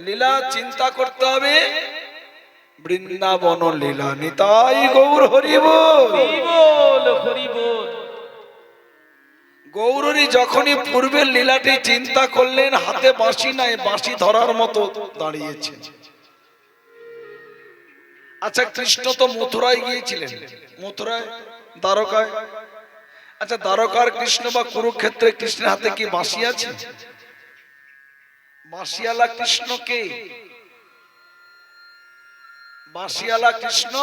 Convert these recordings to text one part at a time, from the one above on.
লীলা চিন্তা করতে হবে বৃন্দাবন লীলা। নিতাই গৌর হরি বল। গৌরী যখনই পূর্বের লীলাটি চিন্তা করলেন, হাতে বাঁশি নাই, বাঁশি ধরার মতো দাঁড়িয়েছে। আচ্ছা, কৃষ্ণ তো মথুরায় গিয়েছিলেন, মথুরায়, দ্বারকায়। আচ্ছা, দ্বারকার কৃষ্ণ বা কুরুক্ষেত্রে কৃষ্ণের হাতে কি বাঁশি আছে? বাঁশিয়ালা কৃষ্ণ কে? বাঁশিয়ালা কৃষ্ণ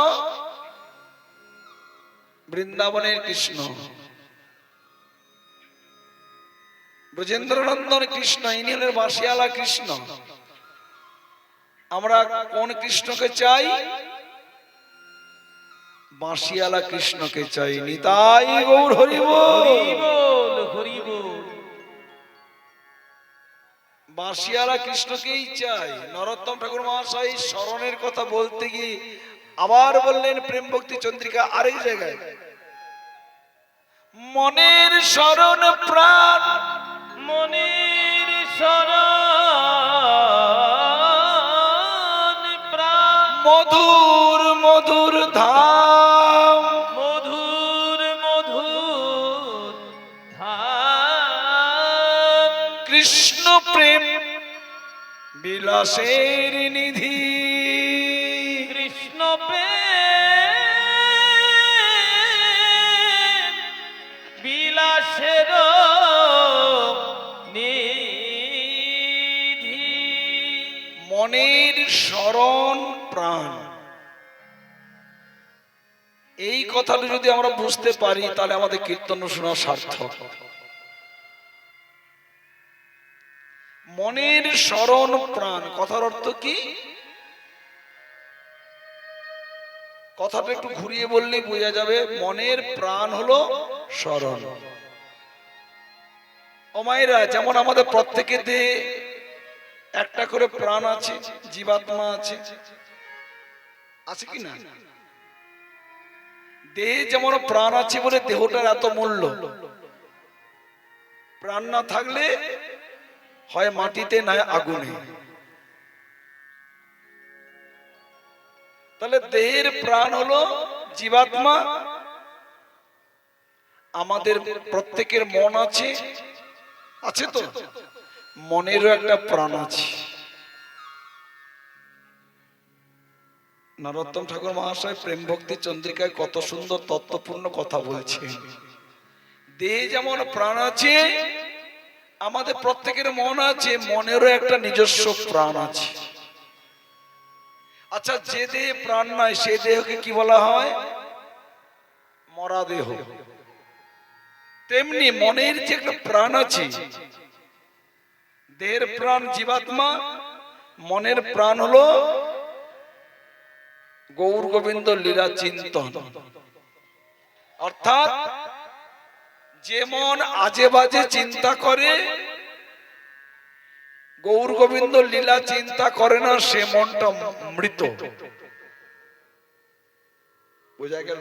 বৃন্দাবনের কৃষ্ণ, ব্রজেন্দ্রনন্দন কৃষ্ণ, ইনি হলেন বাঁশিয়ালা কৃষ্ণ। আমরা কোন কৃষ্ণকে চাই? বাঁশিয়ালা কৃষ্ণকে চাই। নিতাই গৌর হরি বল। বাঁশিয়ালা কৃষ্ণকেই চাই। নরোত্তম ঠাকুর মহাশয় স্মরণের কথা বলতে গিয়ে আবার বললেন প্রেম ভক্তি চন্দ্রিকা আরেক জায়গায়, মনের শরণ প্রাণ, মনের শরণ প্রাণ, মধুর মধুর ধাম, মধুর মধুর ধাম, কৃষ্ণ প্রেম বিলাসের নিধি, কৃষ্ণ প্রেম বিলাসের নিধি, মনের শরণ প্রাণ। এই কথাটা যদি আমরা বুঝতে পারি তাহলে আমাদের কীর্তন শোনা সার্থক। মনের শরণ প্রাণ কথার অর্থ কি? কথাটা একটু ঘুরিয়ে বললেই বোঝা যাবে। মনের প্রাণ হলো শরণ। ও মায়েরা, যেমন আমাদের প্রত্যেকের দেহে একটা করে প্রাণ আছে, জীবাত্মা আছে, আছে কি না? দেহে যেমন প্রাণ আছে বলে দেহটার এত মূল্য। প্রাণ না থাকলে হয় মাটিতে না আগুনে। তাহলে দেহের প্রাণ হলো জীবাত্মা। আমাদের প্রত্যেকের মন আছে, আছে তো? মনেরও একটা প্রাণ আছে। নরোত্তম ঠাকুর মহাশয় প্রেম ভক্তি চন্দ্রিকায় কত সুন্দর তত্ত্বপূর্ণ কথা বলছেন। দেহে যেমন প্রাণ আছে, আমাদের প্রত্যেকের মন আছে, মনেরও একটা নিজস্ব প্রাণ আছে। আচ্ছা, যে দেহে প্রাণ নাই সে দেহকে কি বলা হয়? মরা দেহ। তেমনি মনের যে একটা প্রাণ আছে, দেহের প্রাণ জীবাত্মা, মনের প্রাণ হলো গৌর গোবিন্দ লীলা চিন্তন। অর্থাৎ যে মন আজে বাজে চিন্তা করে, গৌর গোবিন্দ লীলা চিন্তা করে না, সে মনটা মৃত। বোঝা গেল?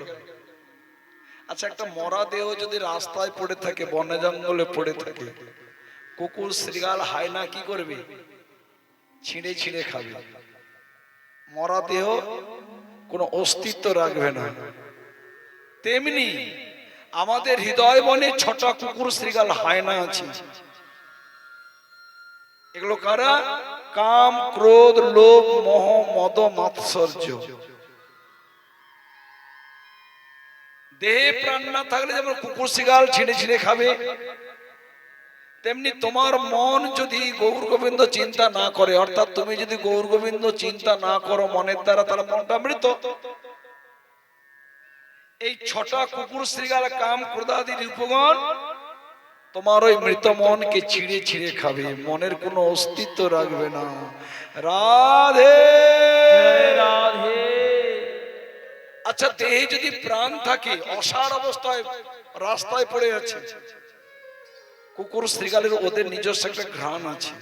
আচ্ছা, একটা মরা দেহ যদি রাস্তায় পড়ে থাকে, বনে জঙ্গলে পড়ে থাকে, কুকুর শ্রীগাল হায়না কি করবে? ছিঁড়ে ছিঁড়ে খাবে। মরা দেহ কোনো অস্তিত্ব রাখবে না। তেমনি আমাদের হৃদয় বনে ছোট কুকুর শ্রীগাল হায়না আছে। এগুলো কারা? কাম, ক্রোধ, লোভ, মোহ, মদ, মাৎসর্য। দেহে প্রাণ না থাকলে যেমন কুকুর শ্রীগাল ছিঁড়ে ছিঁড়ে খাবে, তেমনি তোমার মন যদি গৌর গোবিন্দ চিন্তা না করে, অর্থাৎ তুমি যদি গৌর গোবিন্দ চিন্তা না করো মনের দ্বারা, তাহলে মনটা মৃত। এই ছটা কুকুর শ্রীগাল কাম ক্রোধাদি রূপগণ তোমার ওই মৃত মনকে ছিঁড়ে ছিঁড়ে খাবে, মনের কোনো অস্তিত্ব রাখবে না। রাধে রাধে। আচ্ছা, দেহে যদি প্রাণ থাকে, অসার অবস্থায় রাস্তায় পড়ে আছে, কুকুর শ্রীগালের ওদের নিজস্ব একটা ঘ্রাণ আছে।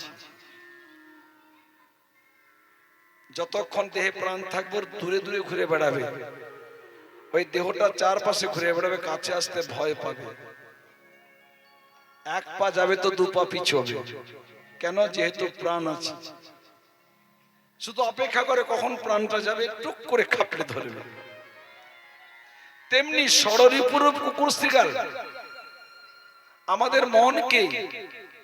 যতক্ষণ দেহে প্রাণ থাকবে দূরে দূরে ঘুরে বেড়াবে, ওই দেহটা চারপাশে ঘুরে বেড়াবে, কাছে আসতে ভয় পাবে। এক পা যাবে তো দু পা পিছু হবে। কেন? যেহেতু প্রাণ আছে। শুধু অপেক্ষা করে কখন প্রাণটা যাবে, টুক করে খাপড়ে ধরবে। তেমনি ষড়রিপুরূপ কুকুর শৃগাল আমাদের মনকে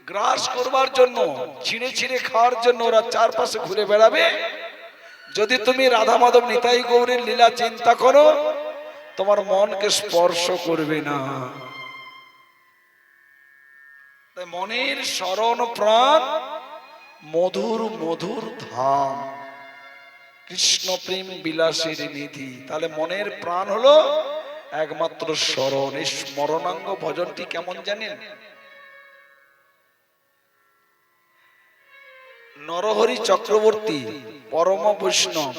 গ্রাস করবার জন্য, ছিঁড়ে ছিঁড়ে খাওয়ার জন্য ওরা চারপাশে ঘুরে বেড়াবে। যদি তুমি রাধা মাধব নিতাই গৌরের লীলা চিন্তা করো, তোমার মনকে স্পর্শ করবে না। তাই মনের শরণ প্রাণ মধুর মধুর ধাম, কৃষ্ণ প্রেম বিলাসের নিধি। তাহলে মনের প্রাণ হলো একমাত্র স্মরণ। এই স্মরণাঙ্গ ভজনটি কেমন জানেন? নরহরি চক্রবর্তী পরম বৈষ্ণব,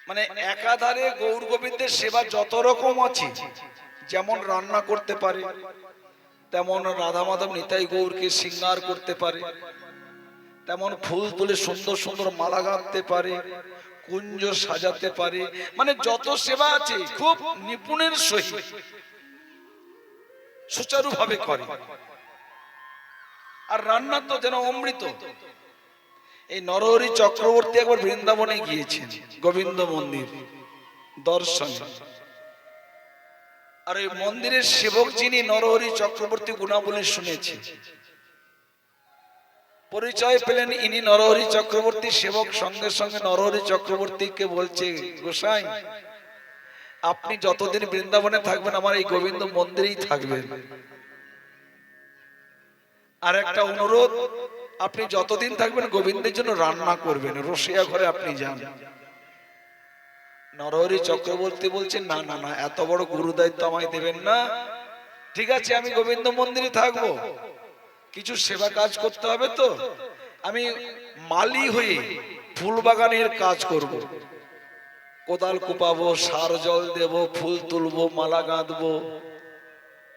মানে একাধারে গৌর গোবিন্দের সেবা যত রকম আছে, যেমন রান্না করতে পারে, তেমন রাধা মাধব নিতাই গৌরকে শৃঙ্গার করতে পারে, তেমন ফুল তুলে সুন্দর সুন্দর মালা গাঁথতে পারে, কুঞ্জ সাজাতে পারে, মানে যত সেবা আছে খুব নিপুণের সহিত সুচারুভাবে করে। আর রান্না তো যেন অমৃত। এই নরহরি চক্রবর্তী একবার বৃন্দাবনে গিয়েছেন গোবিন্দ মন্দির দর্শনে। আর এই মন্দিরের সেবক যিনি নরহরি চক্রবর্তী গুণাবলী শুনেছে, পরিচয় পেলেন ইনি নরহরি চক্রবর্তী সেবক। সঙ্গে সঙ্গে নরহরি চক্রবর্তীকে বলছে, গোসাই আপনি যতদিন বৃন্দাবনে থাকবেন আমার এই গোবিন্দ মন্দিরেই থাকবেন। আর একটা অনুরোধ, আপনি যতদিন থাকবেন গোবিন্দের জন্য রান্না করবেন, রসিয়া ঘরে আপনি যান। নরহরি চক্রবর্তী বলছেন, না না না, এত বড় গুরু দায়িত্ব আমায় দেবেন না। ঠিক আছে, আমি গোবিন্দ মন্দিরে থাকবো, কিছু সেবা কাজ করতে হবে তো, আমি মালি হয়ে ফুল বাগানের কাজ করব, কোদাল কুপাবো, সার জল দেব, ফুল তুলবো, মালা গাঁথবো,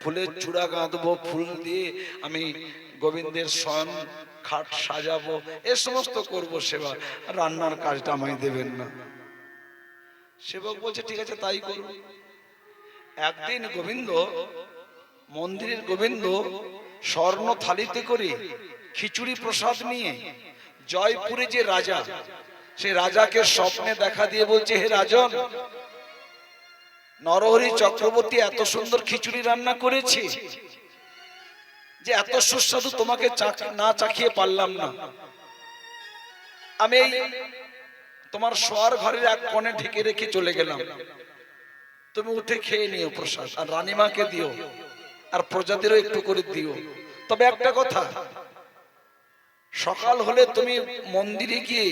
ফুলের চূড়া গাঁথবো, ফুল দিয়ে আমি গোবিন্দের শয়ন খাট সাজাবো, এ সমস্ত করব সেবা, রান্নার কাজটা আমায় দেবেন না। সেবক বলছে ঠিক আছে তাই করব। একদিন গোবিন্দ মন্দিরের গোবিন্দ স্বর্ণ থালিতে করে খিচুড়ি প্রসাদ নিয়ে জয়পুরে যে রাজা, সে রাজাকে স্বপ্নে দেখা দিয়ে বলছে, হে রাজন, নরহরি চক্রবর্তী এত সুন্দর খিচুড়ি রান্না করেছে যে এত সুস্বাদু তোমাকে না চাখিয়ে পারলাম না। আমি এই তোমার শোয়ার ঘরের এক কোণে ঢেকে রেখে চলে গেলাম, তুমি উঠে খেয়ে নিও প্রসাদ, আর রানীমাকে দিও, আর প্রজাদেরও একটু করে দিও। তবে একটা কথা, সকাল হলে তুমি মন্দিরে গিয়ে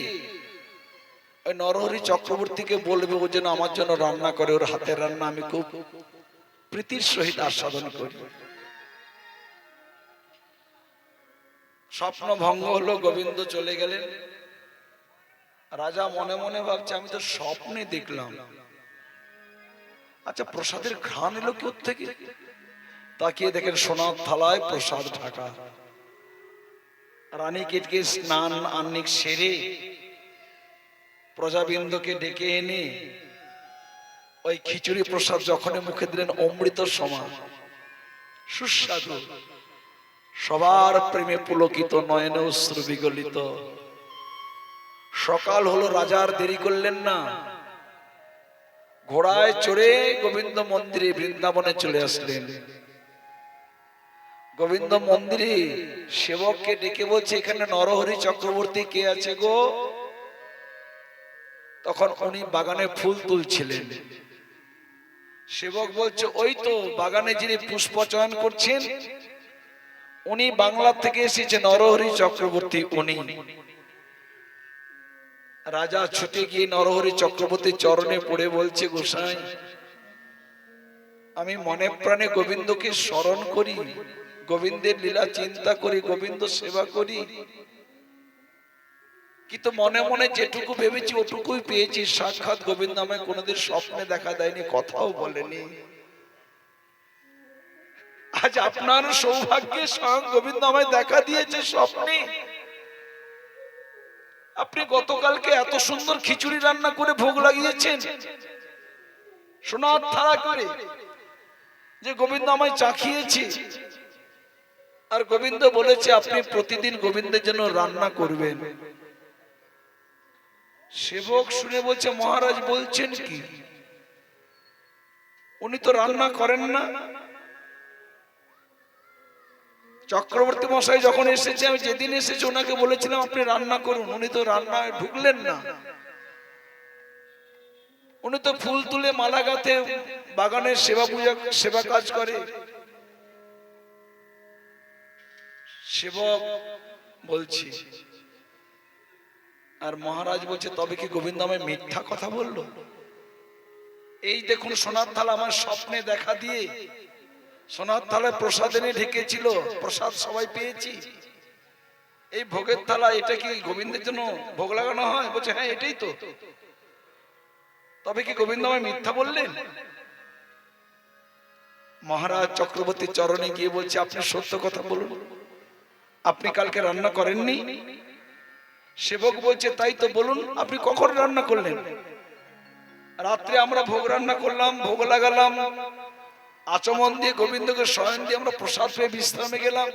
ওই নরহরি চক্রবর্তীকে বলবে ও যেন আমার জন্য রান্না করে, ওর হাতের রান্না আমি খুব প্রীতির সহিত আস্বাদন করি। স্বপ্ন ভঙ্গ হলো, গোবিন্দ চলে গেলেন। রাজা মনে মনে ভাবছে, আমি তো স্বপ্নে দেখলাম, আচ্ছা প্রসাদের ঘ্রাণ এলো কোত্থেকে? তাকিয়ে দেখেন সোনার থালায় প্রসাদ ঢাকা। রানী কেটকে স্নান আহ্নিক সেরে প্রজাবৃন্দকে ডেকে এনে ওই খিচুড়ি প্রসাদ যখনই মুখে দিলেন, অমৃত সমান সুস্বাদু, সবার প্রেমে পুলকিত, নয়নে অশ্রু বিগলিত। সকাল হলো, রাজার দেরি করলেন না, ঘোড়ায় চড়ে গোবিন্দ মন্দিরে বৃন্দাবনে চলে আসলেন। গোবিন্দ মন্দিরে সেবককে ডেকে বলছে, এখানে নরহরি চক্রবর্তী কে আছে গো? তখন উনি বাগানে ফুল তুলছিলেন। সেবক বলছে, ওই তো বাগানে যিনি পুষ্প চয়ন করছেন উনি বাংলা থেকে এসেছে, নরহরি চক্রবর্তী উনি। রাজা ছুটে গিয়ে নরহরি চক্রবর্তীর চরণে পড়ে বলছে, গোসাই আমি মনে প্রাণে গোবিন্দকে স্মরণ করি, গোবিন্দের লীলা চিন্তা করি, গোবিন্দ সেবা করি, কিন্তু মনে মনে যেটুকু ভেবেছি ওটুকুই পেয়েছি। সাক্ষাৎ গোবিন্দ আমায় কোনোদিন স্বপ্নে দেখা দেয়নি, কথাও বলেনি। আজ আপনার সৌভাগ্যে স্বয়ং গোবিন্দ আমায় দেখা দিয়েছে স্বপ্নে। আপনি গতকালকে এত সুন্দর খিচুড়ি রান্না করে ভোগ লাগিয়েছেন সোনার থালা করে, যে গোবিন্দ আমায় চাখিয়েছে। আর গোবিন্দ বলেছে আপনি প্রতিদিন গোবিন্দের জন্য রান্না করবেন। সেবক শুনে বলছে, মহারাজ বলছেন কি? উনি তো রান্না করেন না। চক্রবর্তী মশাই যখন এসেছে, আমি যেদিন এসেছি ওনাকে বলেছিলাম আপনি রান্না করুন, উনি তো রান্নায় ঢুকলেন না। উনি তো ফুল তুলে মালা গাঁথে বাগানের সেবা পূজা সেবা কাজ করে। সেবক বলছি, আর মহারাজ বলছে তবে কি গোবিন্দ আমায় মিথ্যা কথা বললো? এই দেখুন সোনার থালা আমার স্বপ্নে দেখা দিয়ে সোনার থালায় প্রসাদ এনে ঢেকেছিল, প্রসাদ সবাই পেয়েছি। এই ভোগের থালা, এটা কি গোবিন্দের জন্য ভোগ লাগানো হয়? বলছে হ্যাঁ এটাই তো। তবে কি গোবিন্দ আমায় মিথ্যা বললেন? মহারাজ চক্রবর্তীর চরণে গিয়ে বলছে, আপনি সত্য কথা বলুন, আপনি কালকে রান্না করেননি? সেবক বলছে তাই তো, বলুন আপনি কখন রান্না করলেন? রাত্রে আমরা ভোগ রান্না করলাম, ভোগ লাগালাম, আচমন দিয়ে গোবিন্দকে শয়ন দিয়ে আমরা প্রসাদ পেয়ে বিশ্রামে গেলাম।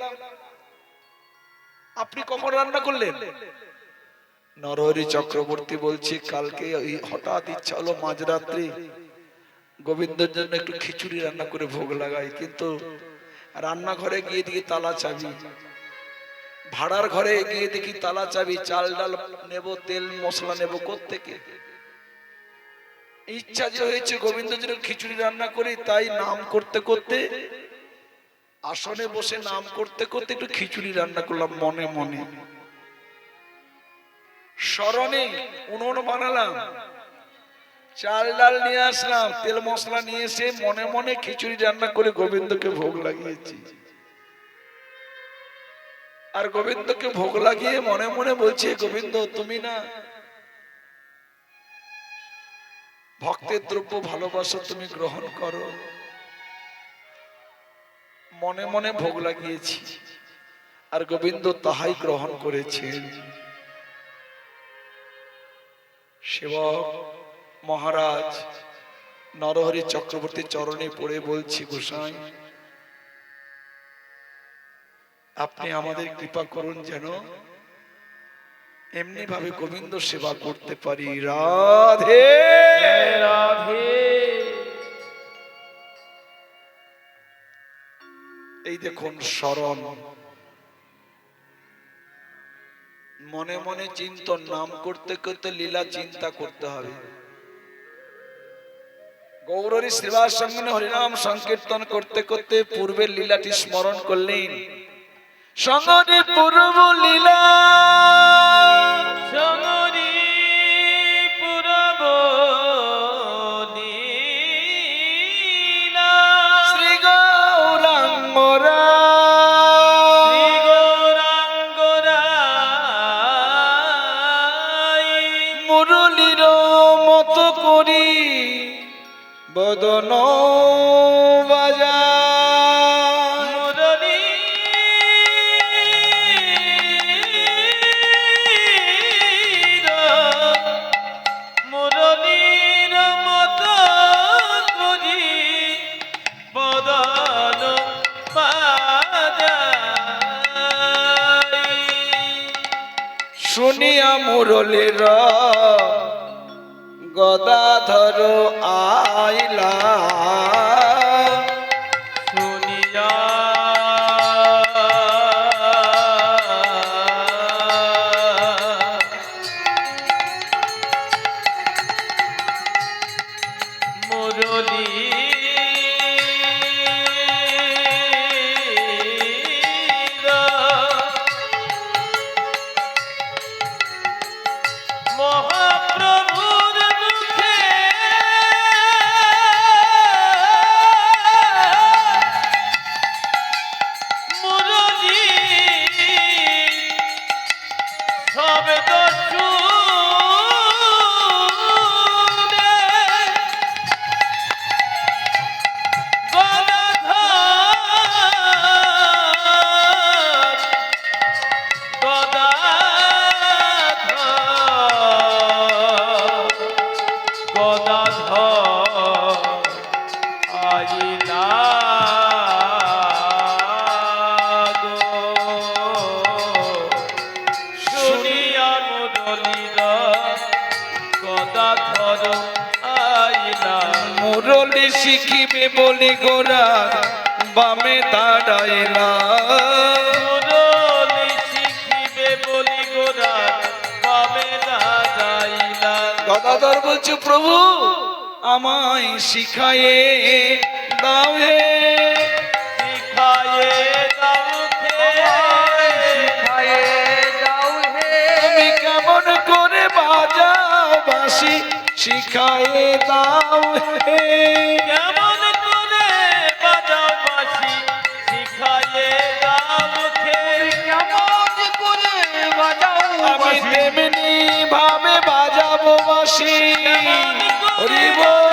আপনি কখন রান্না করলেন? নরহরি চক্রবর্তী বলছে, কালকে ওই হঠাৎ ইচ্ছা হলো মাঝরাত্রে গোবিন্দের জন্য একটু খিচুড়ি রান্না করে ভোগ লাগাই, কিন্তু রান্নাঘরে গিয়ে দেখি তালা চাবি, ভাড়ার ঘরে গিয়ে দেখি তালা চাবি, চাল ডাল নেব, তেল মশলা নেব কোত্থেকে? ইচ্ছা যে হয়েছে গোবিন্দের জন্য খিচুড়ি রান্না করি, তাই নাম করতে করতে, আসনে বসে নাম করতে করতে একটু খিচুড়ি রান্না করলাম মনে মনে। স্মরণে উনুন বানালাম, চাল ডাল নিয়ে আসলাম, তেল মশলা নিয়ে এসে মনে মনে খিচুড়ি রান্না করে গোবিন্দকে ভোগ লাগিয়েছি। আর গোবিন্দকে ভোগ লাগিয়ে মনে মনে বলছি, গোবিন্দ তুমি না ভক্তের দ্রব্য ভালোবাসো, তুমি গ্রহণ করো। মনে মনে ভোগ লাগিয়েছি, আর গোবিন্দ তাহাই গ্রহণ করেছেন। সেবক মহারাজ নরহরি চক্রবর্তী চরণে পড়ে বলছি, গোসাই আপনি আমাদের কৃপা করুন, যেন এমনি ভাবে গোবিন্দ সেবা করতে পারি। রাধে রাধে। এই দেখুন স্মরণ, মনে মনে চিন্তন, নাম করতে করতে লীলা চিন্তা করতে হবে। গৌরী শ্রীবাস সঙ্গে হরিনাম সংকীর্তন করতে করতে পূর্বের লীলাটি স্মরণ করলেন। সঙ্গে পূর্ব লীলা, সঙ্গরি পুরব লীলা, শ্রী গৌরাঙ্গ শ্রী গৌরাঙ্গ রাই, মুরলীর মতো করি বদন বাজা, মুরলী মুরলীর মতো করি বদন বাজাই। শুনিয়া মুরলীর গদাধর আইলা, শুনিয়া মুরলী মহাপ্রভুর মুখে মুরলী শব্দ শুনে শুনিয়া মুরলীর গদাধর আইলা মুরলি শিখিবে বলি গোরা বামে দাঁড়াইলা মুরলি শিখিবে বলি গোরা বামে দাঁড়াইলা গদাধর বলছে প্রভু আমায় শিখায়ে দাও হে শিখায়ে দাও তুমি কেমন করে বাজাও বাঁশি শিখায়ে দাও হে কেমন করে বাজাও বাঁশি শিখায়ে দাও আমি তেমনি ভাবে বাজাবো বাঁশি হরি বল।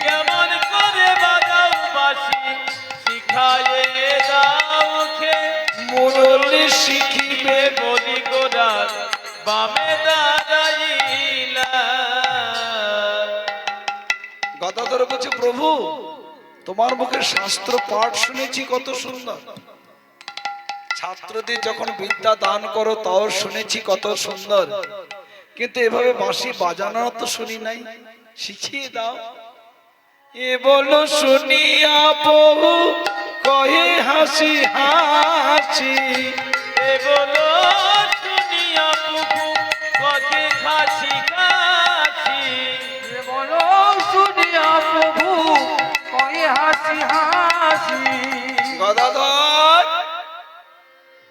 কেমন করে বাজাও বাঁশি শিখায়ে দাও মুরলি শিখিবে বলি গোরার বামে দাঁড়াইলা গদাধর বলছে প্রভু তোমার মুখে শাস্ত্র পাঠ শুনেছি কত সুন্দর, ছাত্রদের যখন বিদ্যা দান করো তাও শুনেছি কত সুন্দর, কিন্তু এভাবে বাঁশি বাজানো তো শুনি নাই, শিখিয়ে দাও। এ বলো শুনিয়া বহু কহে হাসি হাসি এ বলো শুনিয়া পুকু ককে খাসি খাসি গদাধর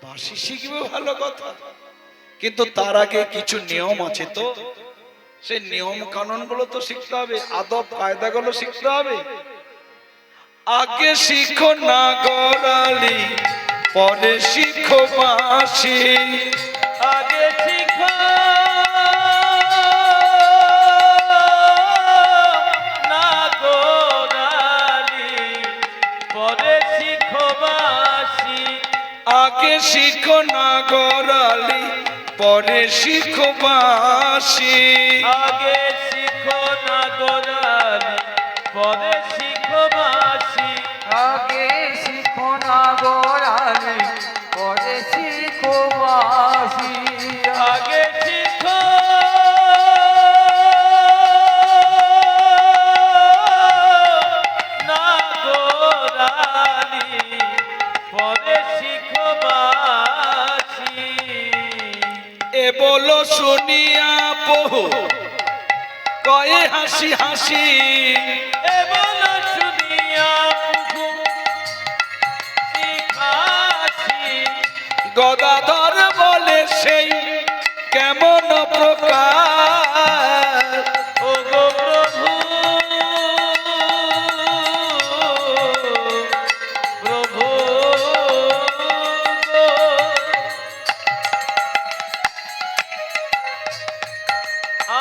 বাঁশি শিখবে ভালো কথা, কিন্তু তার আগে কিছু নিয়ম আছে, তো সেই নিয়ম কানুন গুলো তো শিখতে হবে, আদব কায়দা গুলো শিখতে হবে। আগে শিখো না গরালি পরে শিখো বাঁশি আগে শিখো না গোরালি পরে শিখো বাঁশি আগে শিখো না গরালি পরে শিখো বাঁশি আগে শিখো না গোরালি পরে শিখো বাঁশি আগে শিখো না গোরালি পরে শিখো বাঁশি এ বলো শুনিয়া বহু কয়ে হাসি হাসি এ বলো শুনিয়া পুকু শিখাছি গদাধর বলে সেই কেমন প্রকার ও গো প্রভু প্রভু গো।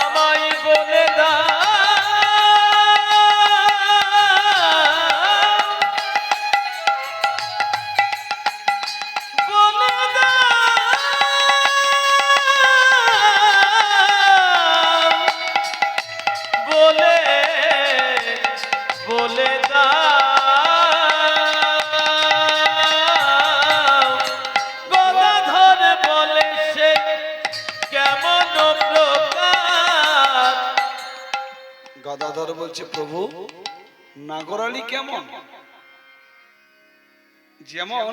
আমায় বলে দাও বলে দাও বলে বলে দাও গদাধর বলে সে কেমন প্রকার গদাধর বলছে প্রভু নাগরালি কেমন, যেমন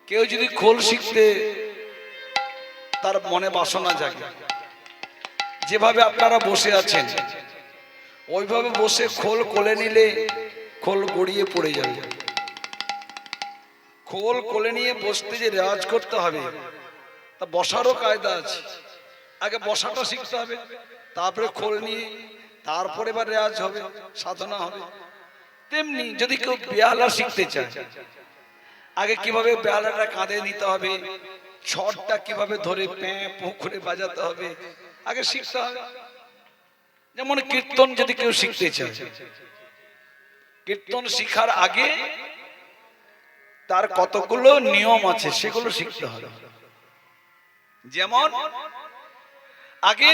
কেউ যদি খোল শিখতে তার মনে বাসনা জাগে, যেভাবে আপনারা বসে আছেন ওইভাবে বসে খোল কোলে নিলে খোল গড়িয়ে পড়ে যাবে। খোল কোলে নিয়ে বসতে যে রেওয়াজ করতে হবে তা বসারও কায়দা আছে, আগে বসাটা শিখতে হবে, তারপরে খোল নিয়ে তারপরে এবার রেওয়াজ হবে, সাধনা হবে। তেমনি যদি কেউ বেহালা শিখতে চায় আগে কিভাবে বেহালাটা কাঁধে নিতে হবে, ছড়টা কিভাবে ধরে প্যাঁ পুকুরে বাজাতে হবে আগে শিখতে হবে। যেমন কীর্তন যদি কেউ শিখতে চায়, কীর্তন শিখার আগে তার কতগুলো নিয়ম আছে সেগুলো শিখতে হবে। যেমন আগে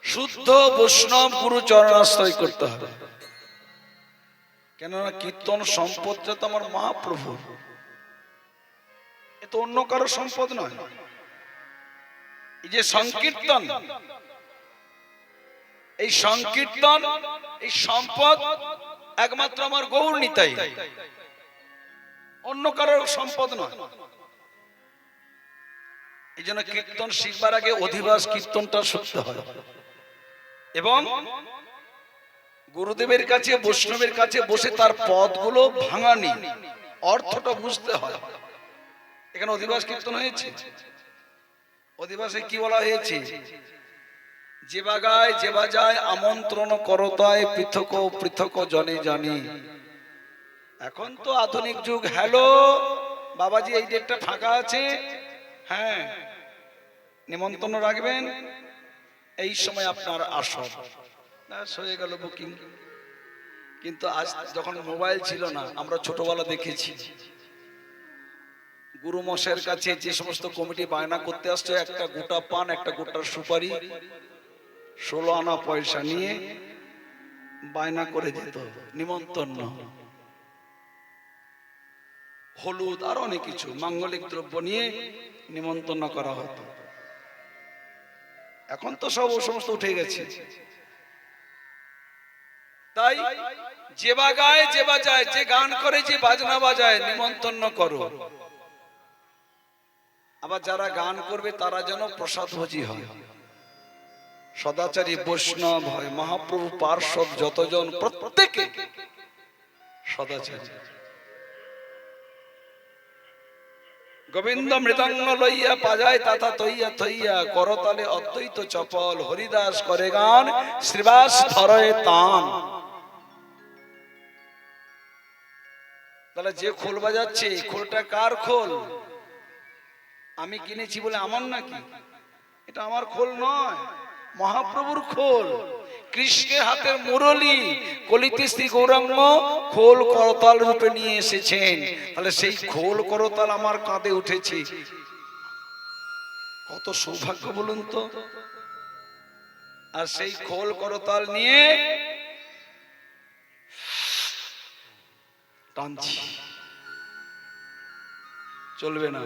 শুদ্ধ বৈষ্ণব গুরু চরণাশ্রয় করতে হবে, কেননা কীর্তন সম্পদটা তো আমার মহাপ্রভু, এ তো অন্য কারো সম্পদ নয়। এই যে সংকীর্তন, এই সংকীর্তন, এই সম্পদ একমাত্র আমার গৌর নিতাই, অন্য কারোর সম্পদ নয়। এই জন্য কীর্তন শিখবার আগে অধিবাস কীর্তনটা শুনতে হয় এবং গুরুদেবের কাছে বৈষ্ণবের কাছে বসে তার পদগুলো ভাঙানি, অর্থটা বুঝতে হয়। এখানে অধিবাস কীর্তন হয়েছে, অধিবাসে কি বলা হয়েছে? যে বাগায় যে বাজায় আমন্ত্রণ করতায় পৃথক পৃথক জনে জানি। এখন তো আধুনিক যুগ, হ্যালো বাবাজি এই ডেটটা ফাঁকা আছে, হ্যাঁ নিমন্ত্রণ রাখবেন, এই সময় আপনার আসর, ব্যাস হয়ে গেল বুকিং। কিন্তু আজ যখন মোবাইল ছিল না, আমরা ছোটবেলা দেখেছি গুরু মশাইয়ের কাছে যে সমস্ত কমিটি বায়না করতে আসছে, একটা গোটা পান, একটা গোটা সুপারি, 16 আনা পয়সা নিয়ে বায়না করে যেত নিমন্ত্রণ, হলুদ আর অনেক কিছু মাঙ্গলিক দ্রব্য নিয়ে নিমন্ত্রণ করা হতো। এখন তো সব ও সমস্ত উঠে গেছে। তাই যে বাগায় যে বাজায়, যে গান করে, যে বাজনা বাজায়, নিমন্ত্রণ করো। আবার যারা গান করবে তারা যেন প্রসাদ ভোজী হয়, সদাচারী বৈষ্ণব হয়, মহাপ্রভু পার্শ্বদ যতজন প্রত্যেকে সদাচারী। গোবিন্দ মৃদঙ্গ লইয়া বাজায় তাতা তৈয়া থইয়া, করতালে অদ্বৈত চপল, হরিদাস করে গান, শ্রীবাস ধরয়ে তান। তাহলে যে খোল বাজাচ্ছে, এই খোলটা কার খোল? আমি কিনেছি বলে আমার নাকি? এটা আমার খোল নয়, মহাপ্রভুর খোল। কৃষ্ণের হাতের মুরলী কলিতে শ্রী গৌরাঙ্গ খোল করতাল রূপে নিয়ে এসেছেন। তাহলে সেই খোল করতাল আমার কাঁধে উঠেছে, কত সৌভাগ্য বলুন তো। আর সেই খোল করতাল নিয়ে টানছি, চলবে না।